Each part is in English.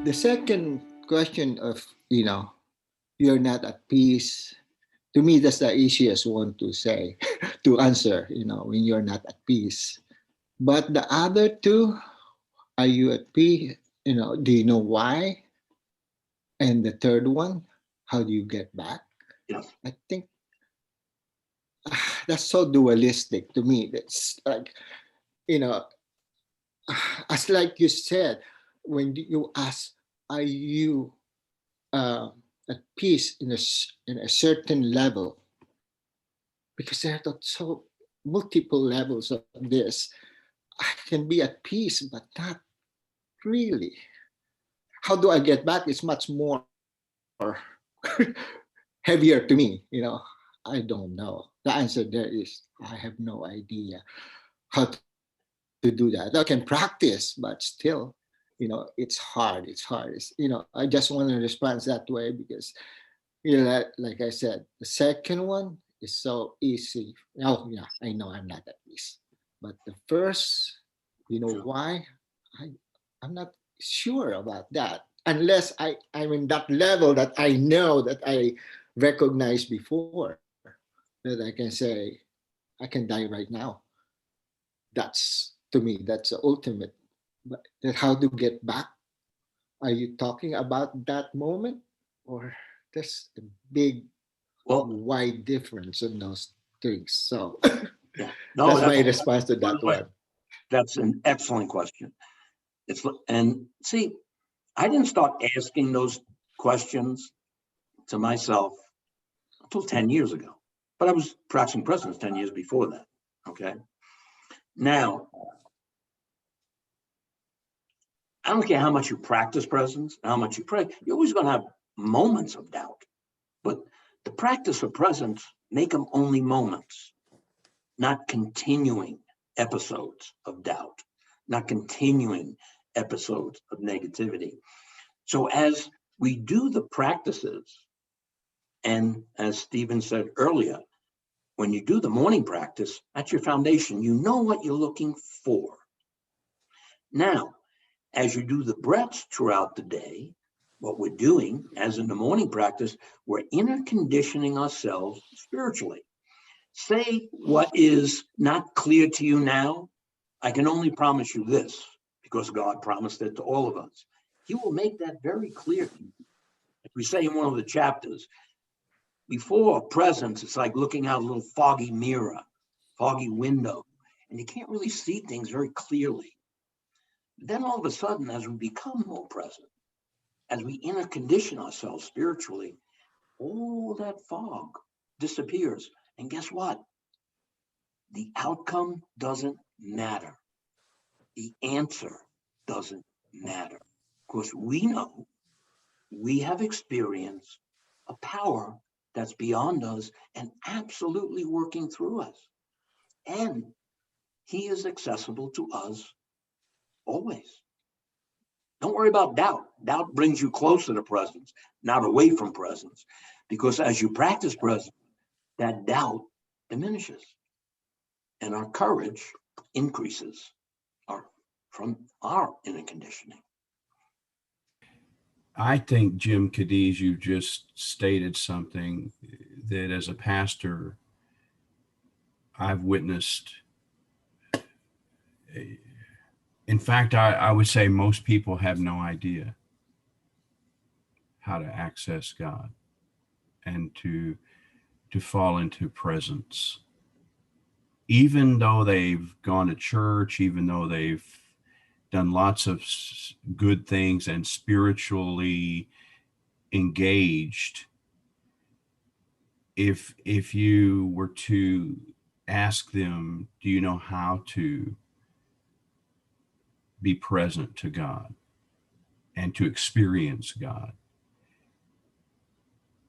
The second question of, you're not at peace, to me, that's the easiest one to say, to answer, when you're not at peace. But the other two, are you at peace? Do you know why? And the third one, how do you get back? Yes. I think that's so dualistic to me. That's like, you know, as like you said, when you ask, are you uh, at peace in a certain level? Because there are so multiple levels of this. I can be at peace, but not really. How do I get back? It's much more heavier to me. I don't know. The answer there is I have no idea how to do that. I can practice, but still, it's hard. I just want to respond that way because, like I said, the second one is so easy. Oh, yeah, I know I'm not at peace. But the first, why? I, I'm not sure about that unless I'm in that level that I know that I recognized before that I can say, I can die right now. That's, to me, that's the ultimate. But how to get back? Are you talking about that moment? Or there's a big, Well, wide difference in those things? So yeah. No, that's my that's, response to by the that way, one. that's an excellent question. And see, I didn't start asking those questions to myself until 10 years ago, but I was practicing presence 10 years before that. Okay. Now, I don't care how much you practice presence, how much you pray, you're always going to have moments of doubt. But the practice of presence, make them only moments, not continuing episodes of doubt, not continuing episodes of negativity. So as we do the practices, and as Stephen said earlier, when you do the morning practice, that's your foundation. You know what you're looking for. Now, as you do the breaths throughout the day, what we're doing, as in the morning practice, we're inner conditioning ourselves spiritually. Say what is not clear to you now. I can only promise you this, because God promised it to all of us. He will make that very clear to you. As we say in one of the chapters, before presence, it's like looking out a little foggy mirror, foggy window, and you can't really see things very clearly. Then all of a sudden, as we become more present, as we inner condition ourselves spiritually, all that fog disappears. And guess what? The outcome doesn't matter. The answer doesn't matter. Because we know we have experienced a power that's beyond us and absolutely working through us. And he is accessible to us always. Don't worry about doubt. Doubt brings you closer to presence, not away from presence. Because as you practice presence, that doubt diminishes and our courage increases from our inner conditioning. I think, Jim Cadiz, you just stated something that as a pastor, I've witnessed. In fact, I would say most people have no idea how to access God and to fall into presence. Even though they've gone to church, even though they've done lots of good things and spiritually engaged, if you were to ask them, do you know how to be present to God and to experience God,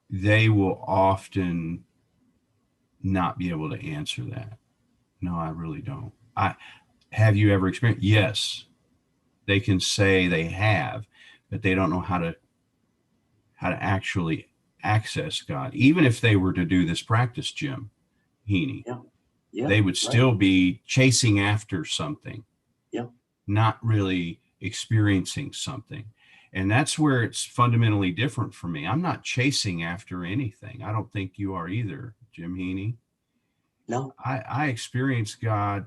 they will often not be able to answer that. No, I really don't. Have you ever experienced? Yes, they can say they have, but they don't know how to actually access God. Even if they were to do this practice, Jim Heaney, they would still be chasing after something, not really experiencing something. And that's where it's fundamentally different for me. I'm not chasing after anything. I don't think you are either, Jim Heaney. No, I experience God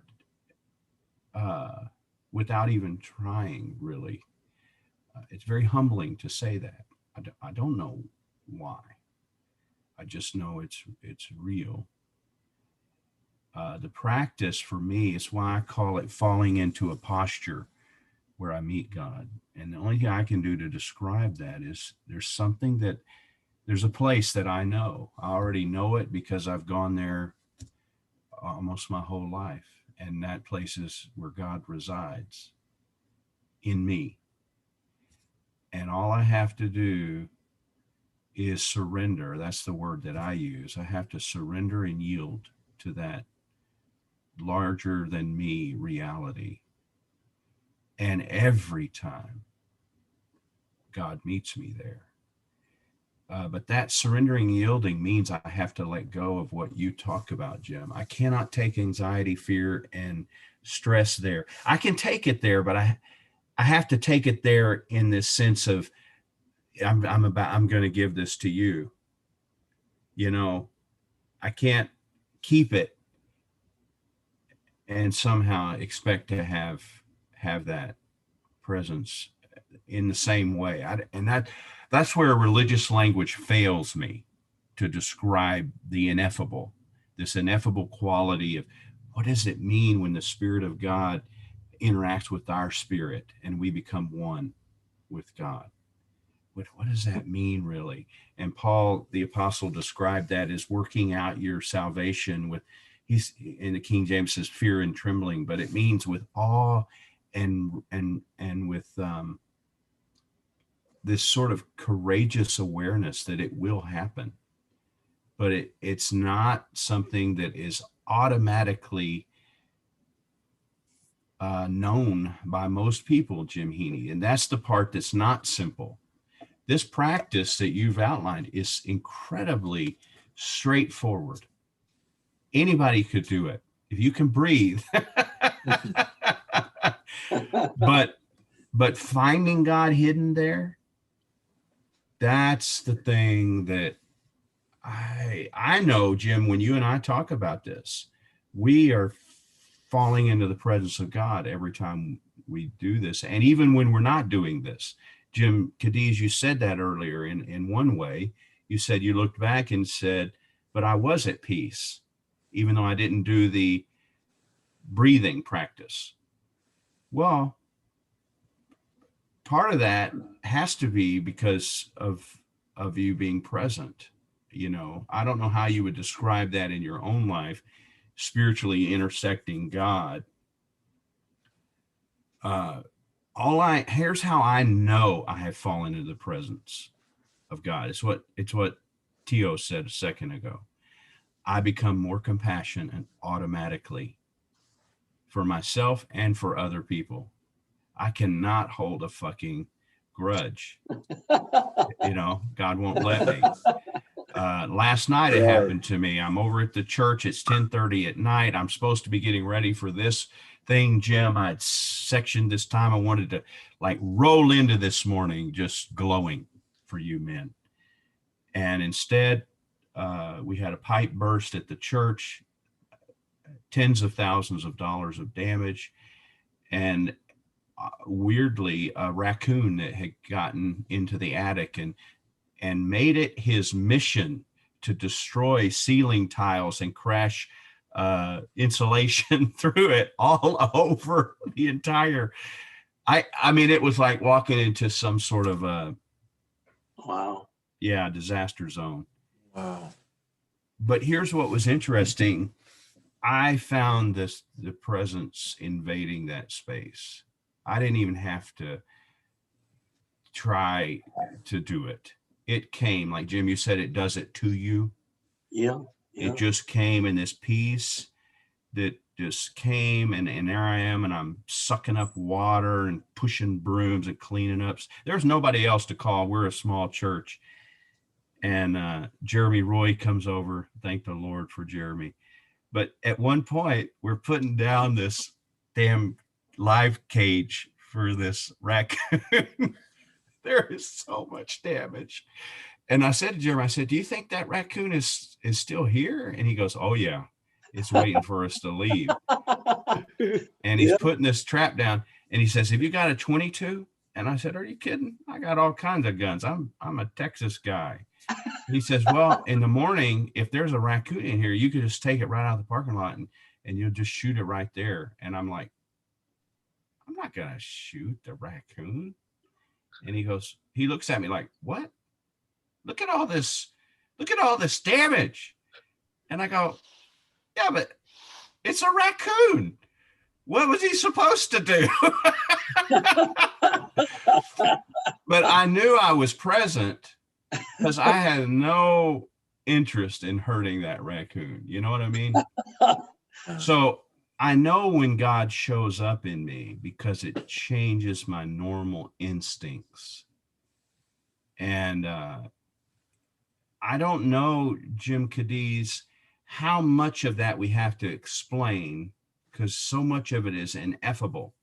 without even trying, really. It's very humbling to say that. I don't know why. I just know it's real. The practice for me is why I call it falling into a posture where I meet God. And the only thing I can do to describe that is there's a place that I know. I already know it because I've gone there almost my whole life. And that place is where God resides in me. And all I have to do is surrender. That's the word that I use. I have to surrender and yield to that larger than me reality. And every time God meets me there. But that surrendering, yielding means I have to let go of what you talk about, Jim. I cannot take anxiety, fear, and stress there. I can take it there, but I have to take it there in this sense of I'm going to give this to you. You know, I can't keep it and somehow expect to have that presence in the same way. That's where religious language fails me to describe the ineffable, this ineffable quality of what does it mean when the Spirit of God interacts with our spirit and we become one with God. What does that mean, really? And Paul, the apostle, described that as working out your salvation with, he's in the King James says fear and trembling, but it means with awe and with this sort of courageous awareness that it will happen. But it's not something that is automatically known by most people, Jim Heaney. And that's the part that's not simple. This practice that you've outlined is incredibly straightforward. Anybody could do it if you can breathe. but finding God hidden there, that's the thing that I know, Jim, when you and I talk about this, we are falling into the presence of God every time we do this. And even when we're not doing this, Jim, Cadiz, you said that earlier in one way. You said you looked back and said, but I was at peace, even though I didn't do the breathing practice. Well, part of that has to be because of you being present. You know, I don't know how you would describe that in your own life, spiritually intersecting God. Here's how I know I have fallen into the presence of God. It's what Tio said a second ago. I become more compassionate automatically for myself and for other people. I cannot hold a fucking grudge. You know, God won't let me. Last night it happened to me. I'm over at the church. It's 10:30 at night. I'm supposed to be getting ready for this thing, Jim. I'd sectioned this time. I wanted to like roll into this morning, just glowing for you men. And instead, we had a pipe burst at the church, tens of thousands of dollars of damage. And weirdly, a raccoon that had gotten into the attic and made it his mission to destroy ceiling tiles and crash insulation through it all over the entire. I mean, it was like walking into some sort of a disaster zone. Wow. But here's what was interesting. I found the presence invading that space. I didn't even have to try to do it. It came, like Jim, you said, it does it to you. Yeah. It just came in this peace that just came, and there I am, and I'm sucking up water and pushing brooms and cleaning up. There's nobody else to call. We're a small church. And Jeremy Roy comes over. Thank the Lord for Jeremy. But at one point, we're putting down this damn live cage for this raccoon. There is so much damage. And I said to Jeremy, I said, do you think that raccoon is still here? And he goes, oh yeah, it's waiting for us to leave. And he's Yeah. putting this trap down, and he says, have you got a 22? And I said, are you kidding? I got all kinds of guns. I'm a Texas guy. He says, well, in the morning, if there's a raccoon in here, you could just take it right out of the parking lot and you'll just shoot it right there. And I'm like, I'm not going to shoot the raccoon. And he looks at me like, what? Look at all this damage. And I go, yeah, but it's a raccoon. What was he supposed to do? But I knew I was present because I had no interest in hurting that raccoon. You know what I mean? So I know when God shows up in me because it changes my normal instincts. And I don't know, Jim Cadiz, how much of that we have to explain because so much of it is ineffable.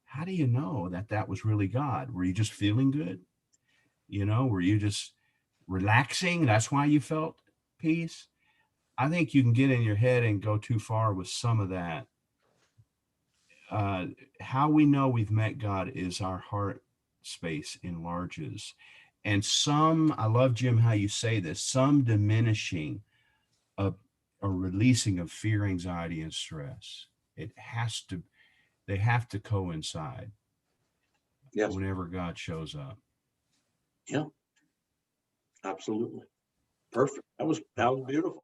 How do you know that that was really God? Were you just feeling good? You know, were you just relaxing? That's why you felt peace? I think you can get in your head and go too far with some of that. How we know we've met God is our heart space enlarges. And I love, Jim, how you say this, some diminishing of a releasing of fear, anxiety, and stress. They have to coincide. Yes. Whenever God shows up. Yeah. Absolutely. Perfect. That was beautiful.